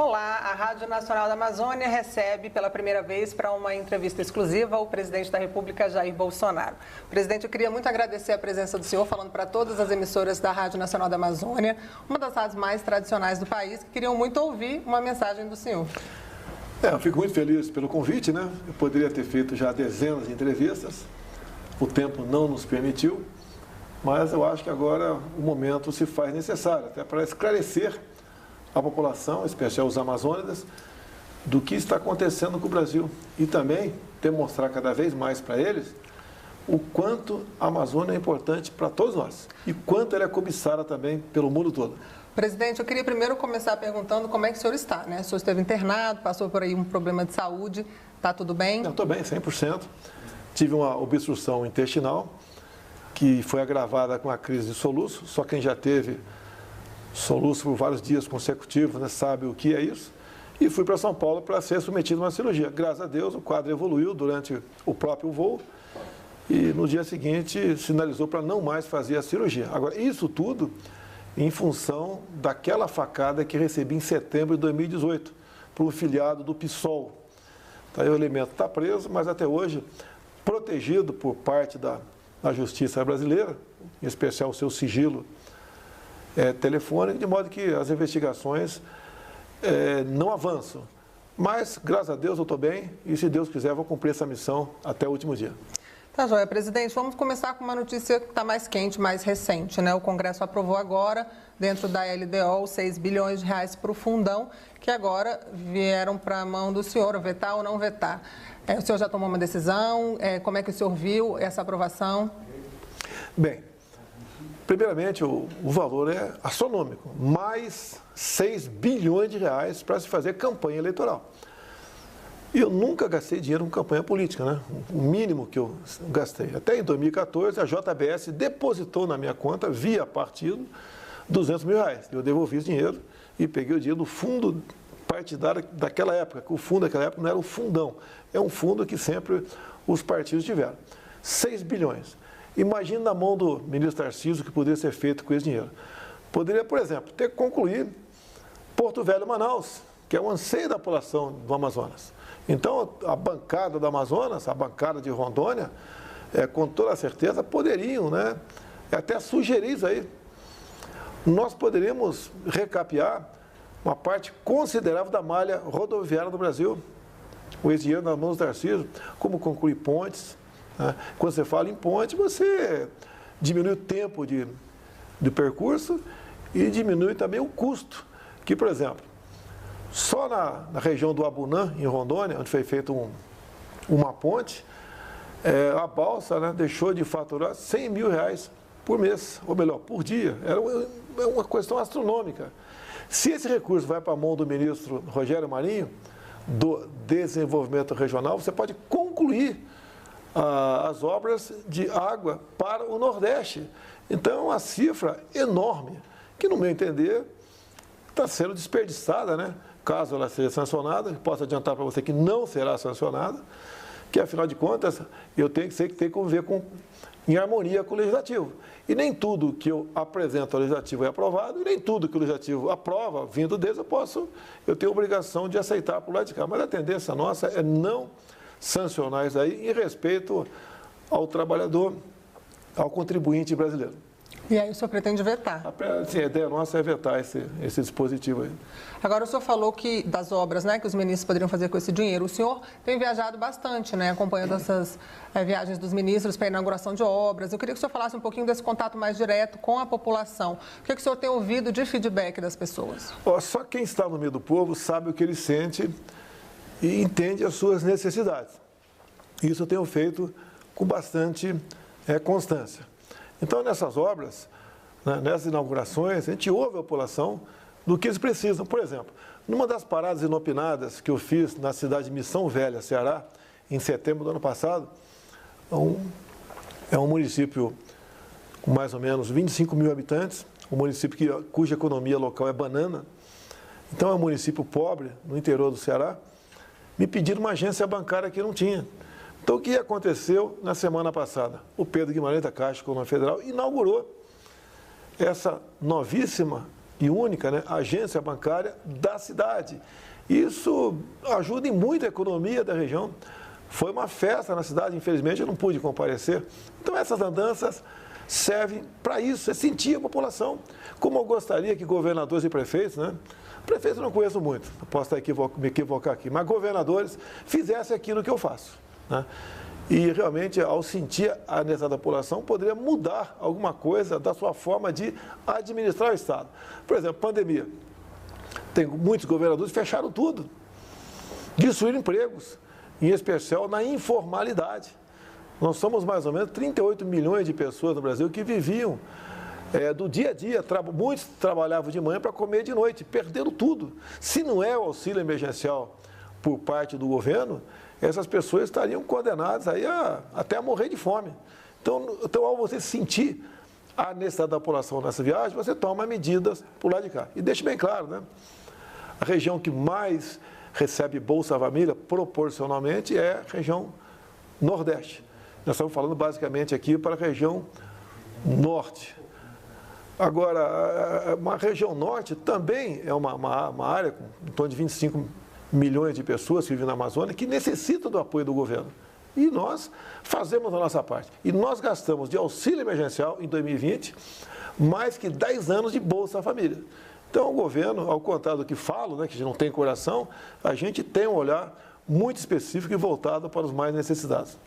Olá, a Rádio Nacional da Amazônia recebe pela primeira vez para uma entrevista exclusiva o presidente da República, Jair Bolsonaro. Presidente, eu queria muito agradecer a presença do senhor, falando para todas as emissoras da Rádio Nacional da Amazônia, uma das rádios mais tradicionais do país, que queriam muito ouvir uma mensagem do senhor. Eu fico muito feliz pelo convite, né? Eu poderia ter feito já dezenas de entrevistas, o tempo não nos permitiu, mas eu acho que agora o momento se faz necessário, até para esclarecer a população, em especial os amazônicos, do que está acontecendo com o Brasil e também demonstrar cada vez mais para eles o quanto a Amazônia é importante para todos nós e quanto ela é cobiçada também pelo mundo todo. Presidente, eu queria primeiro começar perguntando como é que o senhor está, né? O senhor esteve internado, passou por aí um problema de saúde, está tudo bem? Eu estou bem, 100%. Tive uma obstrução intestinal que foi agravada com a crise de soluço, só quem já teve soluço por vários dias consecutivos, né, sabe o que é isso. E fui para São Paulo para ser submetido a uma cirurgia. Graças a Deus, o quadro evoluiu durante o próprio voo e no dia seguinte sinalizou para não mais fazer a cirurgia. Agora, isso tudo em função daquela facada que recebi em setembro de 2018 por um filiado do PSOL. Tá, o elemento está preso, mas até hoje protegido por parte da Justiça brasileira, em especial o seu sigilo telefônico, de modo que as investigações não avançam. Mas, graças a Deus, eu estou bem e, se Deus quiser, vou cumprir essa missão até o último dia. Tá joia, presidente. Vamos começar com uma notícia que está mais quente, mais recente, né? O Congresso aprovou agora, dentro da LDO, 6 bilhões de reais para o fundão, que agora vieram para a mão do senhor, vetar ou não vetar. O senhor já tomou uma decisão? Como é que o senhor viu essa aprovação? Bem, primeiramente, o valor é astronômico, mais 6 bilhões de reais para se fazer campanha eleitoral. E eu nunca gastei dinheiro com campanha política, né? O mínimo que eu gastei. Até em 2014, a JBS depositou na minha conta, via partido, 200 mil reais. Eu devolvi esse dinheiro e peguei o dinheiro do fundo partidário daquela época, que o fundo daquela época não era o fundão, é um fundo que sempre os partidos tiveram. 6 bilhões. Imagina na mão do ministro Tarcísio o que poderia ser feito com esse dinheiro. Poderia, por exemplo, ter que concluir Porto Velho, Manaus, que é o anseio da população do Amazonas. Então, a bancada do Amazonas, a bancada de Rondônia, com toda certeza, poderiam, né, até sugerir isso aí. Nós poderíamos recapear uma parte considerável da malha rodoviária do Brasil, com esse dinheiro nas mãos do Tarcísio, como concluir pontes. Quando você fala em ponte, você diminui o tempo de percurso e diminui também o custo. Que, por exemplo, só na região do Abunã, em Rondônia, onde foi feita uma ponte, a balsa, né, deixou de faturar 100 mil reais por mês, ou melhor, por dia. Era uma questão astronômica. Se esse recurso vai para a mão do ministro Rogério Marinho, do Desenvolvimento Regional, você pode concluir as obras de água para o Nordeste. Então, é uma cifra enorme, que, no meu entender, está sendo desperdiçada, né? Caso ela seja sancionada, posso adiantar para você que não será sancionada, que, afinal de contas, eu tenho que conviver em harmonia com o Legislativo. E nem tudo que eu apresento ao Legislativo é aprovado, e nem tudo que o Legislativo aprova, vindo deles, eu tenho a obrigação de aceitar por lá de cá. Mas a tendência nossa é não sancionar isso aí em respeito ao trabalhador, ao contribuinte brasileiro. E aí o senhor pretende vetar? Sim, a ideia nossa é vetar esse dispositivo aí. Agora, o senhor falou que das obras, né, que os ministros poderiam fazer com esse dinheiro. O senhor tem viajado bastante, né, acompanhando essas viagens dos ministros para a inauguração de obras. Eu queria que o senhor falasse um pouquinho desse contato mais direto com a população. O que o senhor tem ouvido de feedback das pessoas? Só quem está no meio do povo sabe o que ele sente e entende as suas necessidades. Isso eu tenho feito com bastante constância. Então, nessas obras, né, nessas inaugurações, a gente ouve a população do que eles precisam. Por exemplo, numa das paradas inopinadas que eu fiz na cidade de Missão Velha, Ceará, em setembro do ano passado, é um município com mais ou menos 25 mil habitantes, um município cuja economia local é banana. Então, é um município pobre, no interior do Ceará. Me pediram uma agência bancária que não tinha. Então, o que aconteceu na semana passada? O Pedro Guimarães da Caixa Econômica Federal inaugurou essa novíssima e única, né, agência bancária da cidade. Isso ajuda em muito a economia da região. Foi uma festa na cidade, infelizmente eu não pude comparecer. Então essas andanças servem para isso, é sentir a população. Como eu gostaria que governadores e prefeitos, né? Prefeitos eu não conheço muito, posso me equivocar aqui, mas governadores fizessem aquilo que eu faço, né? E realmente, ao sentir a necessidade da população, poderia mudar alguma coisa da sua forma de administrar o Estado. Por exemplo, pandemia. Tem muitos governadores que fecharam tudo, destruíram empregos, em especial na informalidade. Nós somos mais ou menos 38 milhões de pessoas no Brasil que viviam do dia a dia. Muitos trabalhavam de manhã para comer de noite, perderam tudo. Se não é o auxílio emergencial por parte do governo, essas pessoas estariam condenadas aí até a morrer de fome. Então, ao você sentir a necessidade da população nessa viagem, você toma medidas por lá de cá. E deixe bem claro, né? A região que mais recebe Bolsa Família, proporcionalmente, é a região Nordeste. Nós estamos falando basicamente aqui para a região Norte. Agora, uma região Norte também é uma área com em torno de 25 milhões de pessoas que vivem na Amazônia que necessitam do apoio do governo. E nós fazemos a nossa parte. E nós gastamos de auxílio emergencial em 2020 mais que 10 anos de Bolsa Família. Então, o governo, ao contrário do que falo, né, que a gente não tem coração, a gente tem um olhar muito específico e voltado para os mais necessitados.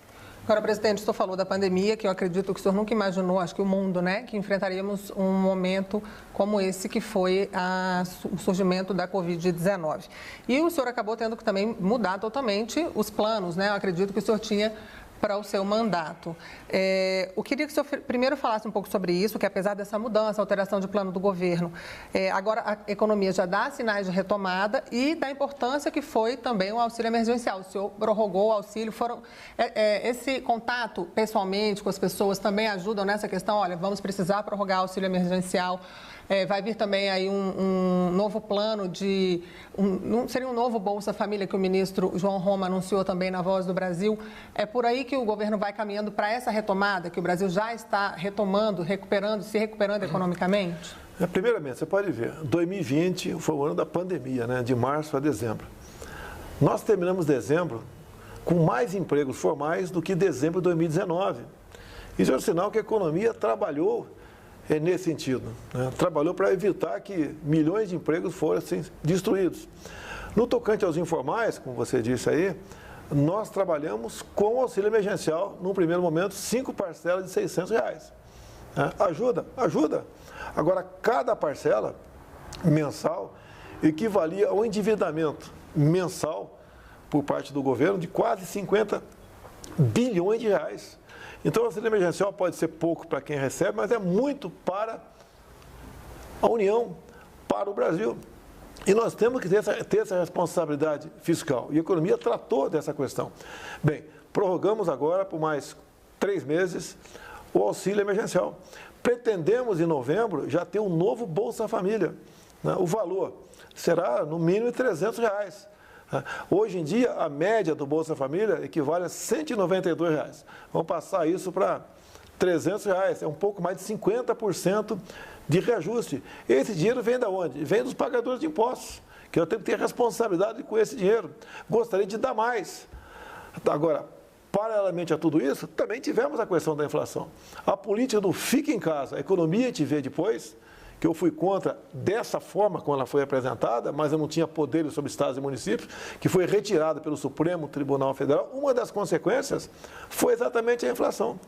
Agora, presidente, o senhor falou da pandemia, que eu acredito que o senhor nunca imaginou, acho que o mundo, né, que enfrentaríamos um momento como esse que foi o surgimento da Covid-19. E o senhor acabou tendo que também mudar totalmente os planos, né? Eu acredito que o senhor tinha para o seu mandato. Eu queria que o senhor primeiro falasse um pouco sobre isso, que apesar dessa mudança, alteração de plano do governo, agora a economia já dá sinais de retomada e da importância que foi também o auxílio emergencial. O senhor prorrogou o auxílio, esse contato pessoalmente com as pessoas também ajudam nessa questão? Olha, vamos precisar prorrogar o auxílio emergencial. Vai vir também aí um novo plano seria um novo Bolsa Família que o ministro João Roma anunciou também na Voz do Brasil. É por aí que o governo vai caminhando para essa retomada, que o Brasil já está retomando, se recuperando economicamente? Primeiramente, você pode ver, 2020 foi o ano da pandemia, né, de março a dezembro. Nós terminamos dezembro com mais empregos formais do que dezembro de 2019. Isso é um sinal que a economia trabalhou nesse sentido, né? Trabalhou para evitar que milhões de empregos fossem destruídos. No tocante aos informais, como você disse aí, nós trabalhamos com o auxílio emergencial, num primeiro momento, 5 parcelas de R$600. Ajuda. Agora, cada parcela mensal equivalia ao endividamento mensal por parte do governo de quase 50 bilhões de reais. Então, o auxílio emergencial pode ser pouco para quem recebe, mas é muito para a União, para o Brasil. E nós temos que ter essa responsabilidade fiscal. E a economia tratou dessa questão. Bem, prorrogamos agora por mais 3 meses o auxílio emergencial. Pretendemos, em novembro, já ter um novo Bolsa Família, né? O valor será, no mínimo, R$300. Hoje em dia, a média do Bolsa Família equivale a R$192. Vamos passar isso para R$300. É um pouco mais de 50% de reajuste. Esse dinheiro vem de onde? Vem dos pagadores de impostos, que eu tenho que ter responsabilidade com esse dinheiro. Gostaria de dar mais. Agora, paralelamente a tudo isso, também tivemos a questão da inflação. A política do fica em casa, a economia a gente vê depois, que eu fui contra dessa forma como ela foi apresentada, mas eu não tinha poderes sobre estados e municípios, que foi retirada pelo Supremo Tribunal Federal. Uma das consequências foi exatamente a inflação.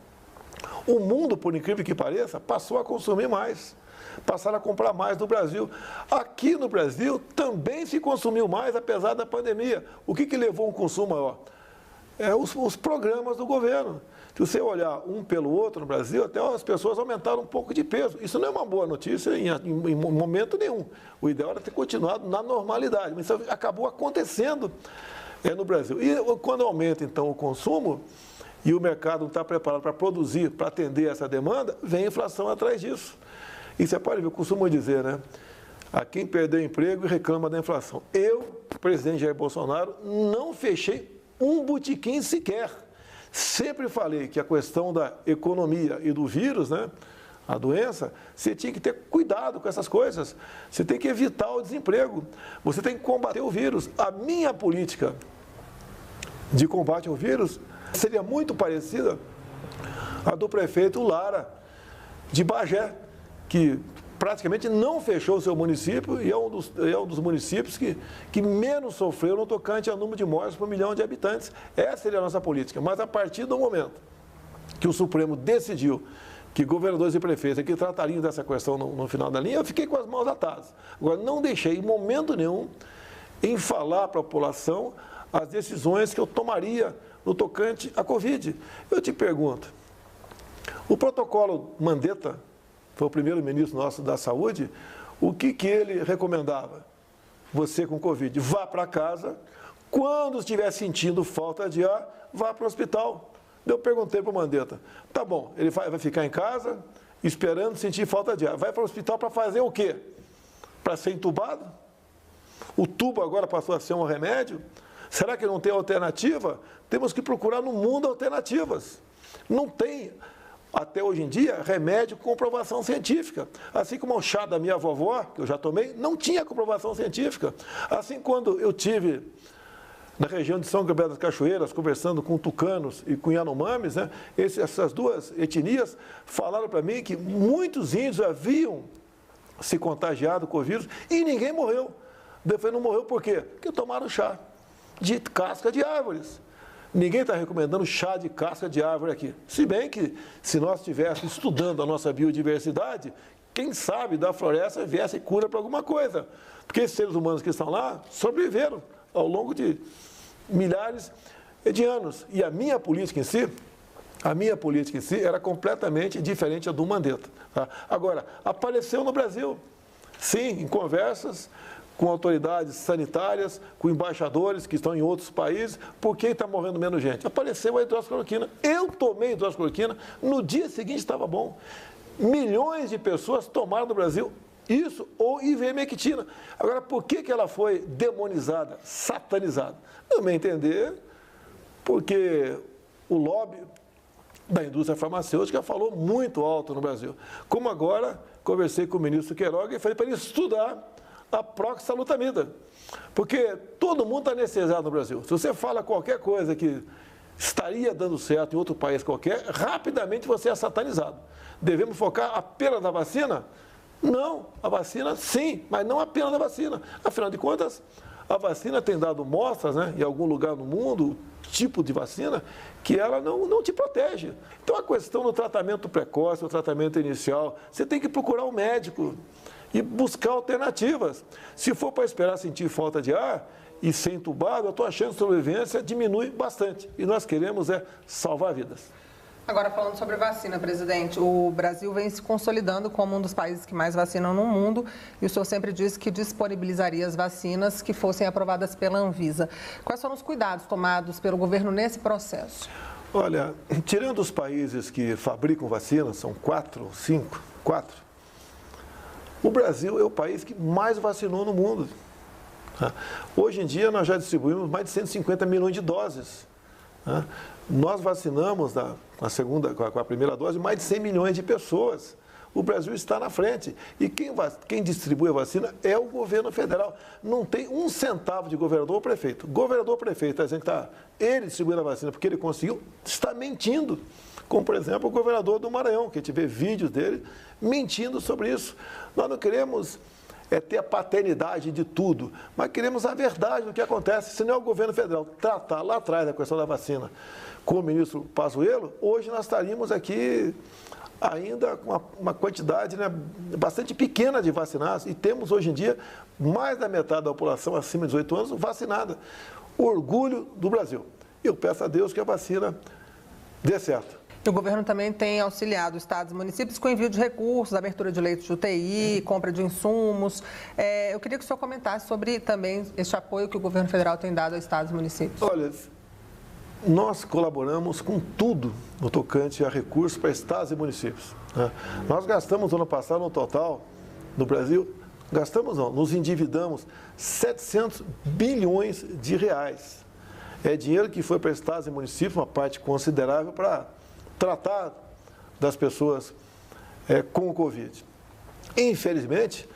O mundo, por incrível que pareça, passou a consumir mais, passaram a comprar mais do Brasil. Aqui no Brasil também se consumiu mais, apesar da pandemia. O que levou a um consumo maior? Os programas do governo. Se você olhar um pelo outro no Brasil, até as pessoas aumentaram um pouco de peso. Isso não é uma boa notícia em momento nenhum. O ideal era ter continuado na normalidade, mas isso acabou acontecendo no Brasil. E quando aumenta, então, o consumo e o mercado não está preparado para produzir, para atender essa demanda, vem a inflação atrás disso. E você pode ver, eu costumo dizer, né? A quem perdeu emprego e reclama da inflação. Eu, presidente Jair Bolsonaro, não fechei um botequim sequer. Sempre falei que a questão da economia e do vírus, né, a doença, você tinha que ter cuidado com essas coisas. Você tem que evitar o desemprego. Você tem que combater o vírus. A minha política de combate ao vírus seria muito parecida à do prefeito Lara, de Bagé, que praticamente não fechou o seu município e é um dos municípios que menos sofreu no tocante ao número de mortes por 1 milhão de habitantes. Essa seria a nossa política. Mas a partir do momento que o Supremo decidiu que governadores e prefeitos aqui tratariam dessa questão no final da linha, eu fiquei com as mãos atadas. Agora, não deixei em momento nenhum em falar para a população as decisões que eu tomaria no tocante à Covid. Eu te pergunto, o protocolo Mandetta, foi o primeiro-ministro nosso da Saúde, o que ele recomendava? Você com Covid, vá para casa, quando estiver sentindo falta de ar, vá para o hospital. Eu perguntei para o Mandetta, tá bom, ele vai ficar em casa, esperando sentir falta de ar. Vai para o hospital para fazer o quê? Para ser entubado? O tubo agora passou a ser um remédio? Será que não tem alternativa? Temos que procurar no mundo alternativas. Não tem, até hoje em dia, remédio com comprovação científica. Assim como o chá da minha vovó, que eu já tomei, não tinha comprovação científica. Assim, quando eu tive na região de São Gabriel das Cachoeiras, conversando com tucanos e com Yanomamis, né, essas duas etnias falaram para mim que muitos índios haviam se contagiado com o vírus e ninguém morreu. Depois não morreu por quê? Porque tomaram chá de casca de árvores. Ninguém está recomendando chá de casca de árvore aqui. Se bem que, se nós estivéssemos estudando a nossa biodiversidade, quem sabe da floresta viesse cura para alguma coisa. Porque esses seres humanos que estão lá sobreviveram ao longo de milhares de anos. E a minha política em si era completamente diferente da do Mandetta. Tá? Agora, apareceu no Brasil, sim, em conversas com autoridades sanitárias, com embaixadores que estão em outros países, por que está morrendo menos gente? Apareceu a hidroxicloroquina. Eu tomei hidroxicloroquina, no dia seguinte estava bom. Milhões de pessoas tomaram no Brasil isso ou ivermectina. Agora, por que ela foi demonizada, satanizada? No meu entender, porque o lobby da indústria farmacêutica falou muito alto no Brasil. Como agora, conversei com o ministro Queiroga e falei para ele estudar a proxalutamida. Porque todo mundo está anestesiado no Brasil. Se você fala qualquer coisa que estaria dando certo em outro país qualquer, rapidamente você é satanizado. Devemos focar apenas na vacina? Não, a vacina sim, mas não apenas na vacina. Afinal de contas, a vacina tem dado mostras, né, em algum lugar no mundo, tipo de vacina, que ela não te protege. Então, a questão do tratamento precoce, o tratamento inicial, você tem que procurar um médico e buscar alternativas. Se for para esperar sentir falta de ar e ser entubado, a tua chance de sobrevivência diminui bastante. E nós queremos salvar vidas. Agora, falando sobre vacina, presidente, o Brasil vem se consolidando como um dos países que mais vacinam no mundo e o senhor sempre disse que disponibilizaria as vacinas que fossem aprovadas pela Anvisa. Quais foram os cuidados tomados pelo governo nesse processo? Olha, tirando os países que fabricam vacinas, são 4, o Brasil é o país que mais vacinou no mundo. Hoje em dia, nós já distribuímos mais de 150 milhões de doses. Nós vacinamos com a primeira dose mais de 100 milhões de pessoas. O Brasil está na frente. E quem distribui a vacina é o governo federal. Não tem um centavo de governador ou prefeito. Governador ou prefeito está dizendo que ele distribuindo a vacina porque ele conseguiu, está mentindo. Como, por exemplo, o governador do Maranhão, que a gente vê vídeos dele mentindo sobre isso. Nós não queremos ter a paternidade de tudo, mas queremos a verdade do que acontece. Se não é o governo federal tratar lá atrás da questão da vacina com o ministro Pazuello, hoje nós estaríamos aqui ainda com uma quantidade, né, bastante pequena de vacinados e temos hoje em dia mais da metade da população acima de 18 anos vacinada. Orgulho do Brasil. Eu peço a Deus que a vacina dê certo. O governo também tem auxiliado estados e municípios com envio de recursos, abertura de leitos de UTI, compra de insumos. Eu queria que o senhor comentasse sobre também esse apoio que o governo federal tem dado a estados e municípios. Olha, nós colaboramos com tudo no tocante a recursos para estados e municípios. Nós gastamos no ano passado, no total, no Brasil, nos endividamos 700 bilhões de reais. É dinheiro que foi para estados e municípios, uma parte considerável para tratar das pessoas com o Covid. Infelizmente,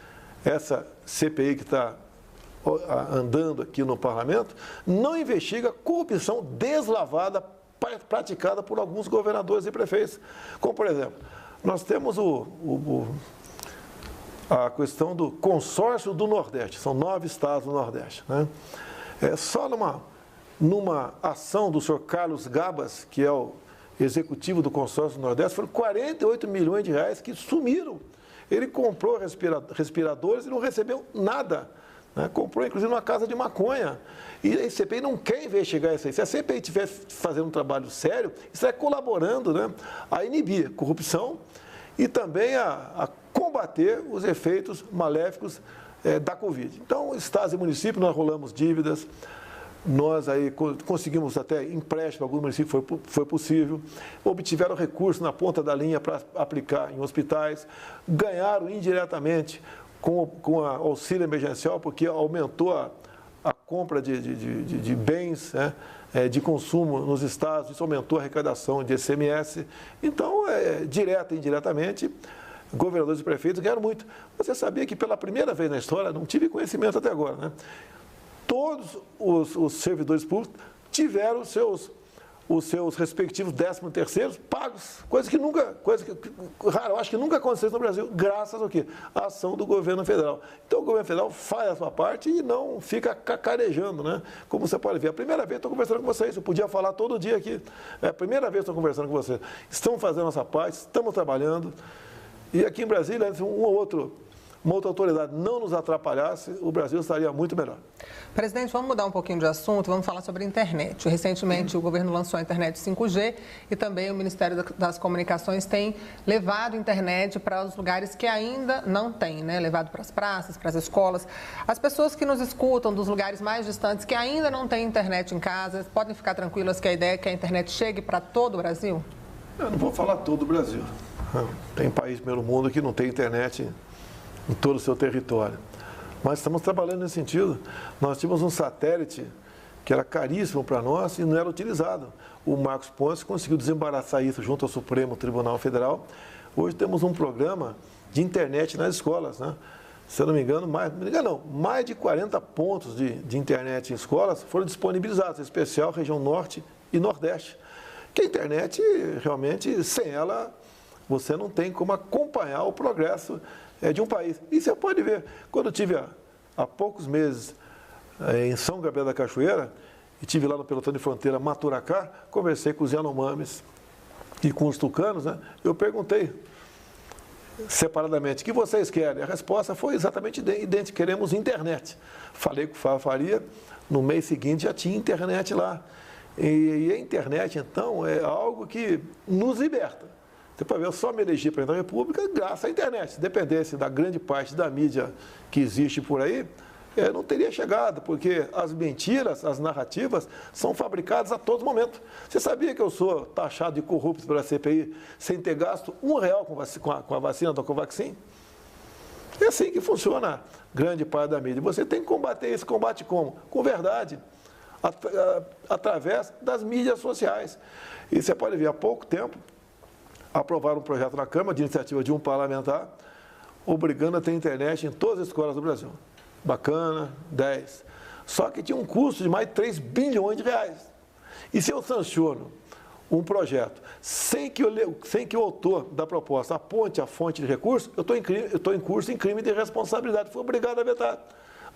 essa CPI que está andando aqui no parlamento não investiga corrupção deslavada praticada por alguns governadores e prefeitos. Como, por exemplo, nós temos a questão do consórcio do Nordeste, são 9 estados do Nordeste, né? Só numa ação do senhor Carlos Gabas, que é o executivo do consórcio do Nordeste, foram 48 milhões de reais que sumiram. Ele comprou respiradores e não recebeu nada, né? Comprou, inclusive, uma casa de maconha. E a CPI não quer investigar isso aí. Se a CPI estiver fazendo um trabalho sério, isso é colaborando, né, a inibir a corrupção e também a combater os efeitos maléficos da Covid. Então, estados e municípios, nós rolamos dívidas, nós aí conseguimos até empréstimo, alguns municípios foi possível, obtiveram recursos na ponta da linha para aplicar em hospitais, ganharam indiretamente com o auxílio emergencial, porque aumentou a compra de bens, né, de consumo nos estados, isso aumentou a arrecadação de ICMS. Então, direta e indiretamente, governadores e prefeitos ganharam muito. Você sabia que pela primeira vez na história, não tive conhecimento até agora, né, todos os servidores públicos tiveram os seus respectivos 13º pagos, coisa rara, eu acho que nunca aconteceu no Brasil, graças ao quê? À ação do governo federal. Então, o governo federal faz a sua parte e não fica cacarejando, né? Como você pode ver, a primeira vez estou conversando com vocês, eu podia falar todo dia aqui, é a primeira vez que estou conversando com vocês. Estamos fazendo a nossa parte, estamos trabalhando, e aqui em Brasília, uma outra autoridade não nos atrapalhasse, o Brasil estaria muito melhor. Presidente, vamos mudar um pouquinho de assunto, vamos falar sobre a internet. Recentemente, o governo lançou a internet 5G e também o Ministério das Comunicações tem levado a internet para os lugares que ainda não tem, né? Levado para as praças, para as escolas. As pessoas que nos escutam dos lugares mais distantes, que ainda não têm internet em casa, podem ficar tranquilas que a ideia é que a internet chegue para todo o Brasil? Eu não vou falar todo o Brasil. Tem país pelo mundo que não tem internet em todo o seu território. Mas estamos trabalhando nesse sentido. Nós tínhamos um satélite que era caríssimo para nós e não era utilizado. O Marcos Pontes conseguiu desembaraçar isso junto ao Supremo Tribunal Federal. Hoje temos um programa de internet nas escolas, né? Se eu não me engano, mais de 40 pontos de internet em escolas foram disponibilizados, em especial região Norte e Nordeste. Que a internet, realmente, sem ela, você não tem como acompanhar o progresso de um país. E você pode ver, quando eu estive há poucos meses em São Gabriel da Cachoeira, e estive lá no pelotão de fronteira Maturacá, conversei com os Yanomamis e com os tucanos, né? Eu perguntei separadamente, o que vocês querem? A resposta foi exatamente idêntica, queremos internet. Falei com o Fábio Faria, no mês seguinte já tinha internet lá. E a internet, então, é algo que nos liberta. Você pode ver, eu só me elegi presidente da República graças à internet. Se dependesse da grande parte da mídia que existe por aí, não teria chegado, porque as mentiras, as narrativas, são fabricadas a todo momento. Você sabia que eu sou taxado de corrupto pela CPI sem ter gasto R$1 com a vacina da Covaxin? É assim que funciona grande parte da mídia. Você tem que combater isso. Combate como? Com verdade, através das mídias sociais. E você pode ver, há pouco tempo, aprovaram um projeto na Câmara, de iniciativa de um parlamentar, obrigando a ter internet em todas as escolas do Brasil. Bacana, 10. Só que tinha um custo de mais de 3 bilhões de reais. E se eu sanciono um projeto sem que o autor da proposta aponte a fonte de recurso, eu estou em curso em crime de responsabilidade. Fui obrigado a vetar.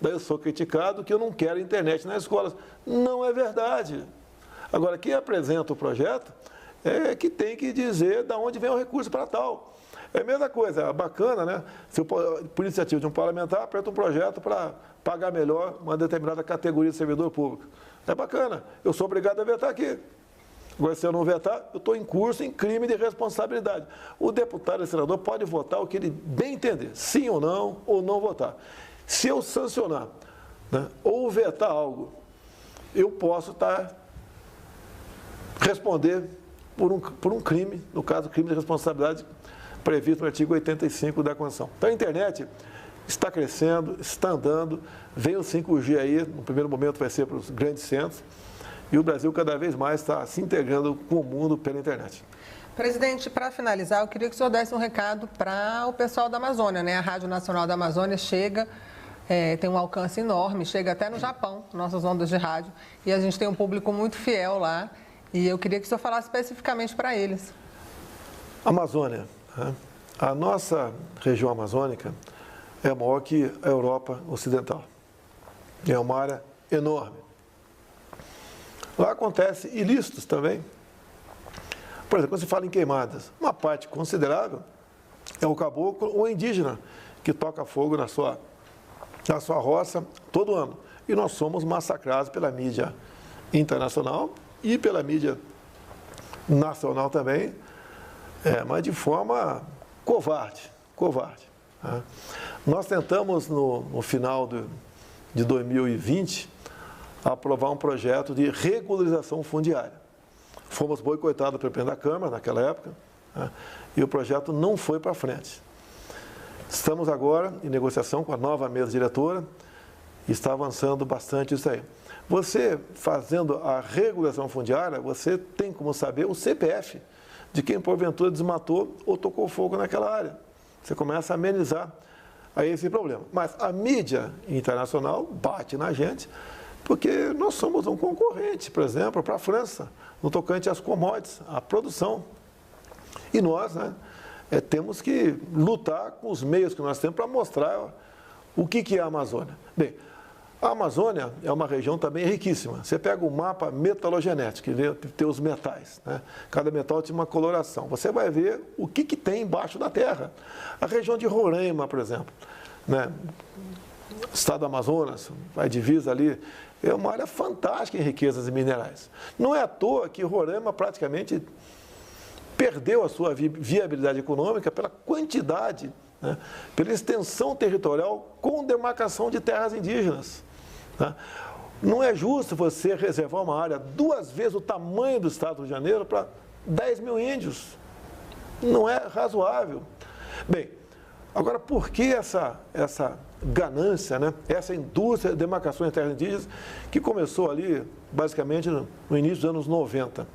Daí eu sou criticado que eu não quero internet nas escolas. Não é verdade. Agora, quem apresenta o projeto é que tem que dizer de onde vem o recurso para tal. É a mesma coisa, bacana, né? Se eu, por iniciativa de um parlamentar, apresenta um projeto para pagar melhor uma determinada categoria de servidor público. É bacana, eu sou obrigado a vetar aqui. Agora, se eu não vetar, eu estou em curso em crime de responsabilidade. O deputado e senador pode votar o que ele bem entender, sim ou não votar. Se eu sancionar, né, ou vetar algo, eu posso responder por um crime, no caso, crime de responsabilidade previsto no artigo 85 da Constituição. Então, a internet está crescendo, está andando, vem o 5G aí, no primeiro momento vai ser para os grandes centros, e o Brasil cada vez mais está se integrando com o mundo pela internet. Presidente, para finalizar, eu queria que o senhor desse um recado para o pessoal da Amazônia, né? A Rádio Nacional da Amazônia chega, tem um alcance enorme, chega até no Japão, nossas ondas de rádio, e a gente tem um público muito fiel lá, e eu queria que o senhor falasse especificamente para eles. Amazônia, né? A nossa região amazônica é maior que a Europa Ocidental. É uma área enorme. Lá acontece ilícitos também. Por exemplo, quando se fala em queimadas, uma parte considerável é o caboclo ou indígena que toca fogo na sua roça todo ano. E nós somos massacrados pela mídia internacional e pela mídia nacional também, mas de forma covarde. Tá? Nós tentamos, no final de 2020, aprovar um projeto de regularização fundiária. Fomos boicotados pelo presidente da Câmara naquela época, né? E o projeto não foi para frente. Estamos agora em negociação com a nova mesa diretora e está avançando bastante isso aí. Você, fazendo a regulação fundiária, você tem como saber o CPF de quem porventura desmatou ou tocou fogo naquela área. Você começa a amenizar a esse problema. Mas a mídia internacional bate na gente, porque nós somos um concorrente, por exemplo, para a França, no tocante às commodities, à produção. E nós, né, temos que lutar com os meios que nós temos para mostrar o que é a Amazônia. Bem, a Amazônia é uma região também riquíssima. Você pega o mapa metalogenético, que tem os metais, né? Cada metal tem uma coloração. Você vai ver o que tem embaixo da terra. A região de Roraima, por exemplo, né? Estado do Amazonas, vai divisa ali, é uma área fantástica em riquezas e minerais. Não é à toa que Roraima praticamente perdeu a sua viabilidade econômica pela quantidade, né, pela extensão territorial com demarcação de terras indígenas. Né? Não é justo você reservar uma área 2 vezes o tamanho do estado do Rio de Janeiro para 10 mil índios. Não é razoável. Bem, agora por que essa ganância, né? Essa indústria de demarcações de terras indígenas que começou ali basicamente no início dos anos 90?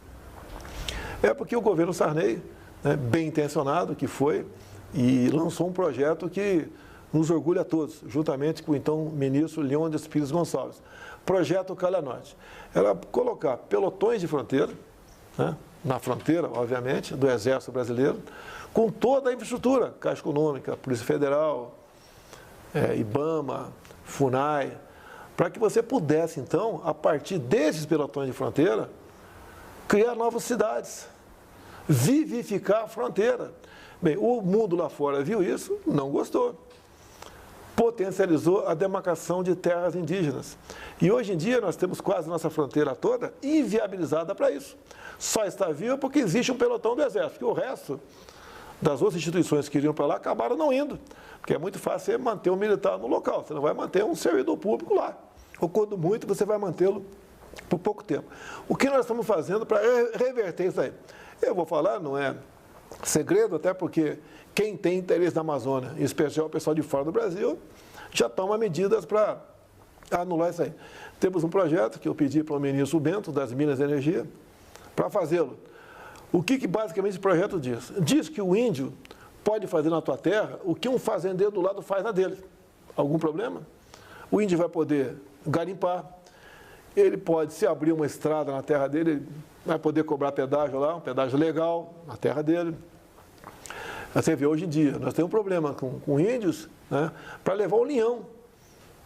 É porque o governo Sarney, né, bem intencionado que foi, e lançou um projeto que nos orgulha a todos, juntamente com o então ministro Leônidas Pires Gonçalves. Projeto Calha Norte. Era colocar pelotões de fronteira, né, na fronteira, obviamente, do Exército Brasileiro, com toda a infraestrutura, Caixa Econômica, Polícia Federal, IBAMA, FUNAI, para que você pudesse, então, a partir desses pelotões de fronteira, criar novas cidades, vivificar a fronteira. Bem, o mundo lá fora viu isso, não gostou. Potencializou a demarcação de terras indígenas. E hoje em dia nós temos quase a nossa fronteira toda inviabilizada para isso. Só está viva porque existe um pelotão do Exército, que o resto das outras instituições que iriam para lá acabaram não indo. Porque é muito fácil você manter um militar no local, você não vai manter um servidor público lá. Ou quando muito, você vai mantê-lo por pouco tempo. O que nós estamos fazendo para reverter isso aí? Eu vou falar, não é segredo, até porque quem tem interesse na Amazônia, em especial o pessoal de fora do Brasil, já toma medidas para anular isso aí. Temos um projeto que eu pedi para o ministro Bento, das Minas e Energia, para fazê-lo. O que basicamente esse projeto diz? Diz que o índio pode fazer na tua terra o que um fazendeiro do lado faz na dele. Algum problema? O índio vai poder garimpar, ele pode, se abrir uma estrada na terra dele, ele vai poder cobrar pedágio lá, um pedágio legal na terra dele. Você vê, hoje em dia, nós temos um problema com índios, né, para levar o linhão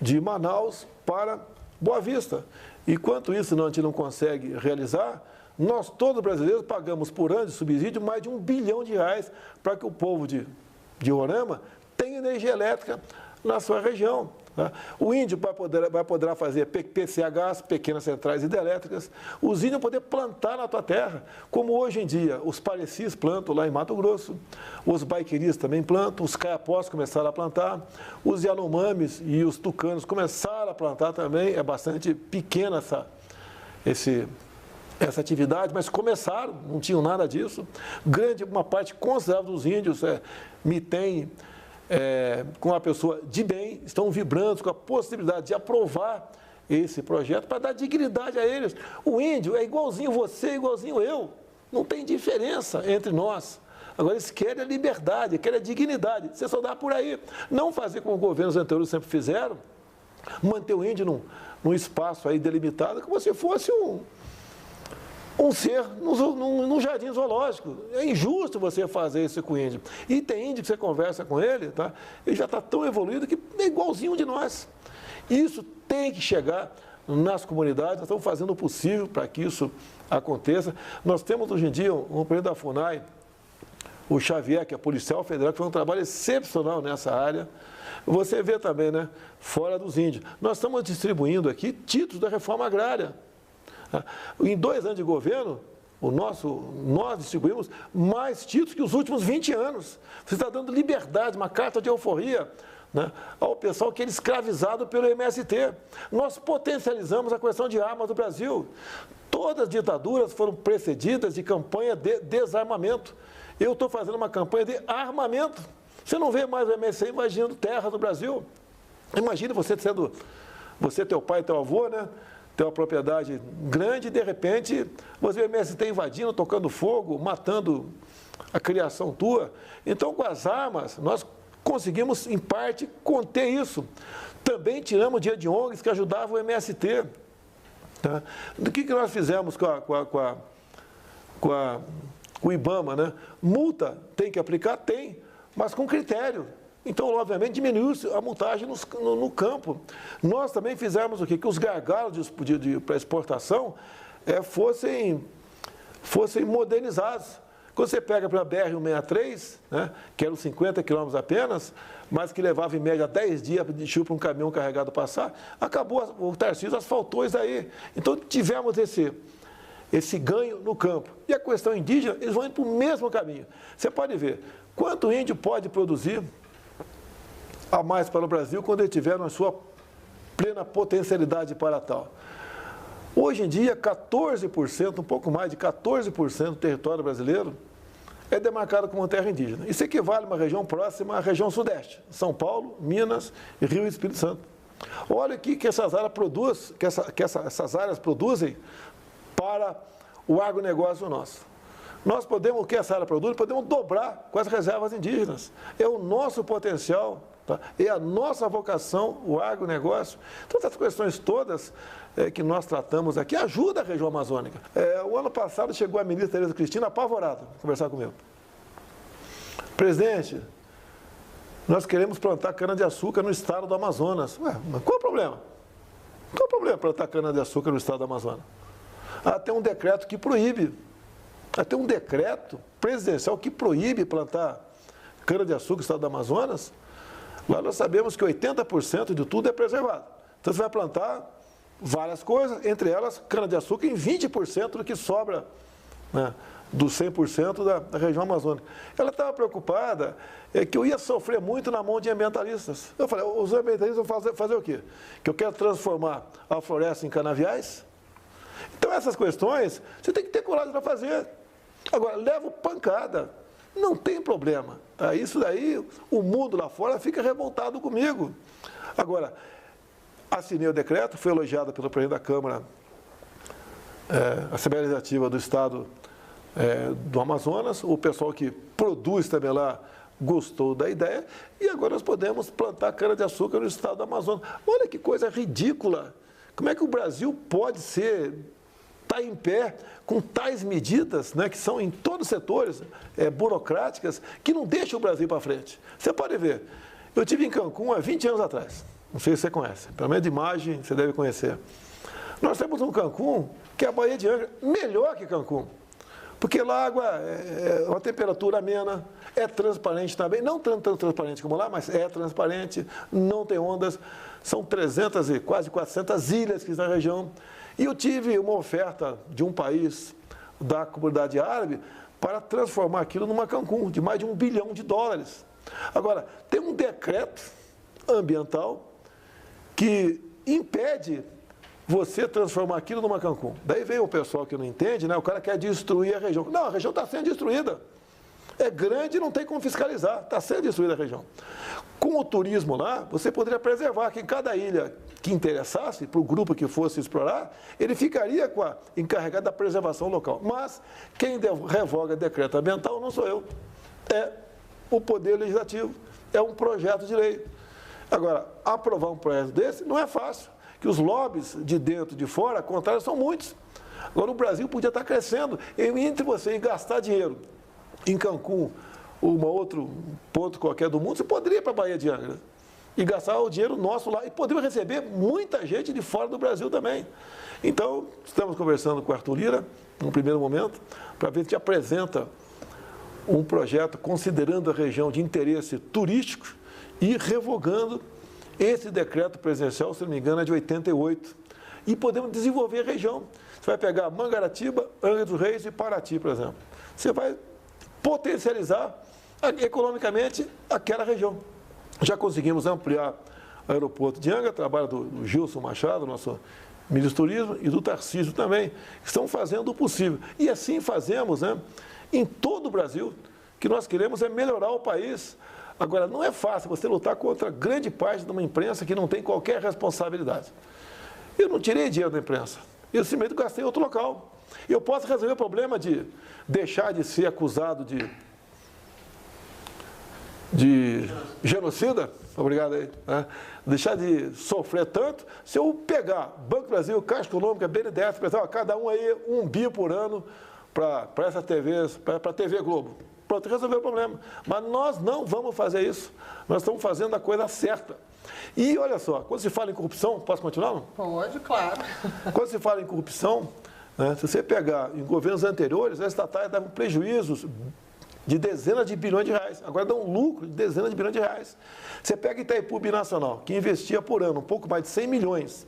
de Manaus para Boa Vista. Enquanto isso a gente não consegue realizar, nós, todos brasileiros, pagamos por ano de subsídio mais de R$1 bilhão para que o povo de Roraima tenha energia elétrica na sua região. Né? O índio vai poder fazer PCHs, pequenas centrais hidrelétricas. Os índios vão poder plantar na tua terra, como hoje em dia os parecis plantam lá em Mato Grosso, os baiqueris também plantam, os caiapós começaram a plantar, os yanomamis e os tucanos começaram a plantar também. É bastante pequena essa atividade, mas começaram, não tinham nada disso. Uma parte considerável dos índios me tem com uma pessoa de bem, estão vibrando com a possibilidade de aprovar esse projeto para dar dignidade a eles. O índio é igualzinho você, igualzinho eu. Não tem diferença entre nós. Agora, eles querem a liberdade, querem a dignidade. Você só dá por aí. Não fazer como os governos anteriores sempre fizeram, manter o índio num espaço aí delimitado, como se fosse um ser num jardim zoológico. É injusto você fazer isso com o índio. E tem índio que você conversa com ele, tá? Ele já está tão evoluído que é igualzinho de nós. Isso tem que chegar nas comunidades, nós estamos fazendo o possível para que isso aconteça. Nós temos hoje em dia um presidente da FUNAI, o Xavier, que é policial federal, que faz um trabalho excepcional nessa área. Você vê também, né, fora dos índios. Nós estamos distribuindo aqui títulos da reforma agrária. Em 2 anos de governo, nós distribuímos mais títulos que os últimos 20 anos. Você está dando liberdade, uma carta de euforia, né, ao pessoal que era escravizado pelo MST. Nós potencializamos a questão de armas do Brasil. Todas as ditaduras foram precedidas de campanha de desarmamento. Eu estou fazendo uma campanha de armamento. Você não vê mais o MST invadindo terras no Brasil. Imagine você, teu pai, teu avô, né? Tem uma propriedade grande e, de repente, você vê o MST invadindo, tocando fogo, matando a criação tua. Então, com as armas, nós conseguimos, em parte, conter isso. Também tiramos o dia de ONGs que ajudavam o MST. Tá? Do que nós fizemos com o IBAMA, né? Multa tem que aplicar? Tem, mas com critério. Então, obviamente, diminuiu a multagem no campo. Nós também fizemos o quê? Que os gargalos para exportação fossem modernizados. Quando você pega para a BR-163, né, que eram 50 quilômetros apenas, mas que levava em média 10 dias de chuva para um caminhão carregado passar, acabou, o Tarcísio asfaltou isso aí. Então, tivemos esse ganho no campo. E a questão indígena, eles vão indo para o mesmo caminho. Você pode ver quanto o índio pode produzir a mais para o Brasil quando ele tiver na sua plena potencialidade para tal. Hoje em dia, 14%, um pouco mais de 14% do território brasileiro é demarcado como terra indígena. Isso equivale a uma região próxima à região sudeste, São Paulo, Minas, Rio e Espírito Santo. Olha aqui que essas áreas produzem para o agronegócio nosso. Nós podemos, o que essa área produz, podemos dobrar com as reservas indígenas. É o nosso potencial, tá? É a nossa vocação, o agronegócio. Então, essas questões todas que nós tratamos aqui ajudam a região amazônica. O ano passado chegou a ministra Tereza Cristina apavorada conversar comigo. Presidente, nós queremos plantar cana-de-açúcar no estado do Amazonas. Ué, mas qual o problema? Qual o problema plantar cana-de-açúcar no estado do Amazonas? Tem um decreto que proíbe. Tem um decreto presidencial que proíbe plantar cana-de-açúcar no estado do Amazonas. Lá nós sabemos que 80% de tudo é preservado. Então você vai plantar várias coisas, entre elas cana-de-açúcar em 20% do que sobra, né, dos 100% da região amazônica. Ela estava preocupada que eu ia sofrer muito na mão de ambientalistas. Eu falei, os ambientalistas vão fazer o quê? Que eu quero transformar a floresta em canaviais? Então essas questões, você tem que ter coragem para fazer. Agora, levo pancada, não tem problema. Tá? Isso daí, o mundo lá fora fica revoltado comigo. Agora, assinei o decreto, foi elogiado pelo presidente da Câmara, Assembleia Legislativa do Estado do Amazonas, o pessoal que produz também lá gostou da ideia, e agora nós podemos plantar cana-de-açúcar no estado do Amazonas. Olha que coisa ridícula! Como é que o Brasil pode estar em pé com tais medidas, né, que são em todos os setores burocráticas, que não deixam o Brasil para frente? Você pode ver, eu estive em Cancún há 20 anos atrás, não sei se você conhece, pelo menos de imagem você deve conhecer. Nós temos um Cancún, que é a Baía de Angra, melhor que Cancún, porque lá a água é uma temperatura amena, é transparente também, não tão transparente como lá, mas é transparente, não tem ondas, são 300 e quase 400 ilhas que estão na região. E eu tive uma oferta de um país da comunidade árabe para transformar aquilo numa Cancún, de mais de $1 bilhão. Agora, tem um decreto ambiental que impede você transformar aquilo numa Cancún. Daí vem o pessoal que não entende, né? O cara quer destruir a região. Não, a região está sendo destruída. é grande e não tem como fiscalizar, está sendo destruída a região. Com o turismo lá, você poderia preservar que em cada ilha que interessasse, para o grupo que fosse explorar, ele ficaria encarregado da preservação local. Mas quem revoga decreto ambiental não sou eu, é o Poder Legislativo, é um projeto de lei. Agora, aprovar um projeto desse não é fácil, que os lobbies de dentro e de fora, ao contrário, são muitos. Agora, o Brasil podia estar crescendo, entre você gastar dinheiro em Cancún, ou um outro ponto qualquer do mundo, você poderia ir para a Baía de Angra e gastar o dinheiro nosso lá, e poderia receber muita gente de fora do Brasil também. Então, estamos conversando com o Arthur Lira, num primeiro momento, para ver se te apresenta um projeto considerando a região de interesse turístico e revogando esse decreto presidencial, se não me engano, é de 88. E podemos desenvolver a região. Você vai pegar Mangaratiba, Angra dos Reis e Paraty, por exemplo. Você vai potencializar economicamente aquela região. Já conseguimos ampliar o aeroporto de Angra, trabalho do Gilson Machado, nosso ministro do Turismo, e do Tarcísio também. Estão fazendo o possível. E assim fazemos, né, em todo o Brasil. O que nós queremos é melhorar o país. Agora, não é fácil você lutar contra grande parte de uma imprensa que não tem qualquer responsabilidade. Eu não tirei dinheiro da imprensa, eu simplesmente gastei em outro local. Eu posso resolver o problema de deixar de ser acusado de genocida, obrigado aí, né? Deixar de sofrer tanto, se eu pegar Banco do Brasil, Caixa Econômica, BNDES, cada um aí R$1 bi por ano para essas TVs, para a TV Globo. Pronto, resolveu o problema. Mas nós não vamos fazer isso. Nós estamos fazendo a coisa certa. E olha só, quando se fala em corrupção, posso continuar? Não? Pode, claro. Quando se fala em corrupção, né, se você pegar em governos anteriores, as estatais davam prejuízos de dezenas de bilhões de reais. Agora dão lucro de dezenas de bilhões de reais. Você pega Itaipu Binacional, que investia por ano um pouco mais de 100 milhões,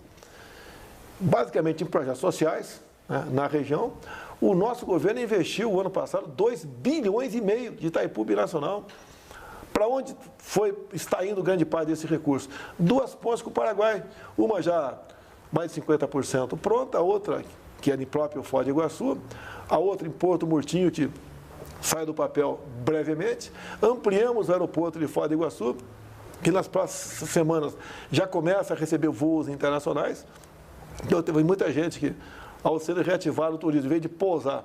basicamente em projetos sociais, né, na região. O nosso governo investiu, o ano passado, 2,5 bilhões de Itaipu Binacional. Para onde está indo grande parte desse recurso? 2 pontes com o Paraguai. Uma já mais de 50% pronta, a outra, que é em próprio Foz do Iguaçu, a outra em Porto Murtinho, que sai do papel brevemente. Ampliamos o aeroporto de Foz do Iguaçu, que nas próximas semanas já começa a receber voos internacionais. Então, teve muita gente que, ao ser reativado o turismo, em vez de pousar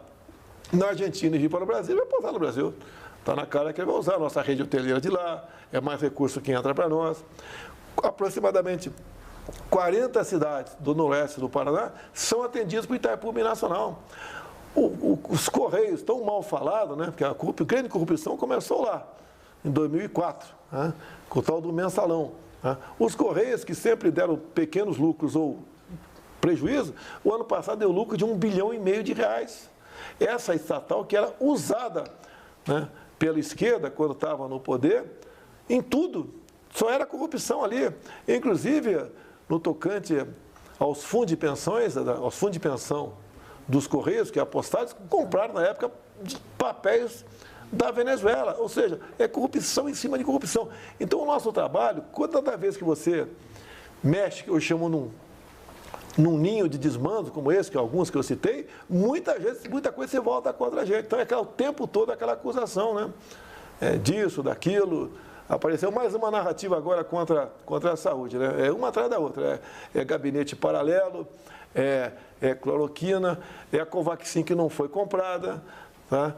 na Argentina e vir para o Brasil, vai pousar no Brasil. Está na cara que ele vai usar a nossa rede hoteleira de lá, é mais recurso que entra para nós. Aproximadamente 40 cidades do noroeste do Paraná são atendidas por Itaipu Binacional. Os Correios, tão mal falados, né? Porque a grande corrupção começou lá, em 2004, né? Com o tal do mensalão. Né? Os Correios, que sempre deram pequenos lucros ou prejuízo, o ano passado deu lucro de R$1,5 bilhão de reais. Essa estatal que era usada, né, pela esquerda, quando estava no poder, em tudo. Só era corrupção ali. Inclusive, no tocante aos fundos de pensões, aos fundos de pensão dos Correios, que apostaram, compraram na época papéis da Venezuela. Ou seja, é corrupção em cima de corrupção. Então, o nosso trabalho, toda vez que você mexe, que eu chamo num ninho de desmando como esse, que alguns que eu citei, muita coisa você volta contra a gente. Então, é o tempo todo aquela acusação, né? Disso, daquilo. Apareceu mais uma narrativa agora contra a saúde, né? É uma atrás da outra. É gabinete paralelo, é cloroquina, é a Covaxin que não foi comprada. Tá?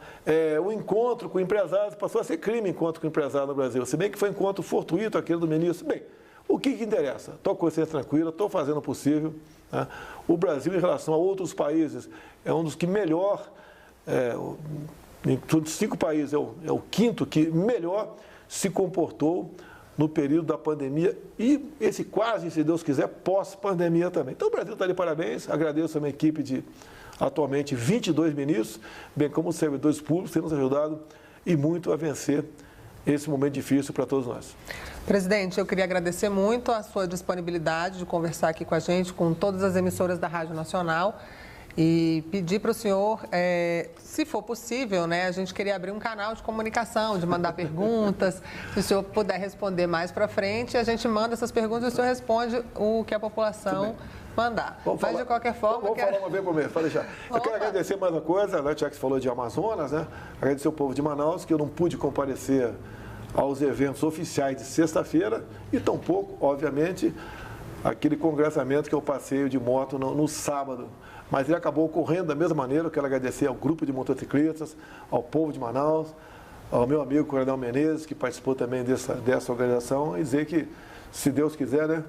O encontro com empresários passou a ser crime, encontro com empresário no Brasil. Se bem que foi encontro fortuito aquele do ministro. Bem, o que interessa? Estou com consciência tranquila, estou fazendo o possível. Tá? O Brasil, em relação a outros países, é um dos que melhor, em todos os 5 países, é o 5º que melhor se comportou no período da pandemia e esse quase, se Deus quiser, pós-pandemia também. Então, o Brasil está de parabéns. Agradeço a minha equipe de, atualmente, 22 ministros, bem como os servidores públicos, têm nos ajudado e muito a vencer esse momento difícil para todos nós. Presidente, eu queria agradecer muito a sua disponibilidade de conversar aqui com a gente, com todas as emissoras da Rádio Nacional, e pedir para o senhor, se for possível, né, a gente queria abrir um canal de comunicação, de mandar perguntas, se o senhor puder responder mais para frente, a gente manda essas perguntas e o senhor responde o que a população mandar. Mas, de qualquer forma... Vamos falar uma vez por mês, pode deixar. Eu quero agradecer mais uma coisa, né, já que você falou de Amazonas, né? Agradecer ao povo de Manaus, que eu não pude comparecer aos eventos oficiais de sexta-feira e tampouco, obviamente, aquele congressamento que eu passeio de moto no sábado. Mas ele acabou ocorrendo da mesma maneira. Eu quero agradecer ao grupo de motociclistas, ao povo de Manaus, ao meu amigo Coronel Menezes, que participou também dessa organização, e dizer que, se Deus quiser, né,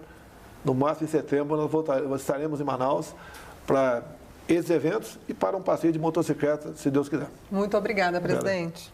no máximo em setembro nós estaremos em Manaus para esses eventos e para um passeio de motocicleta, se Deus quiser. Muito obrigada, presidente.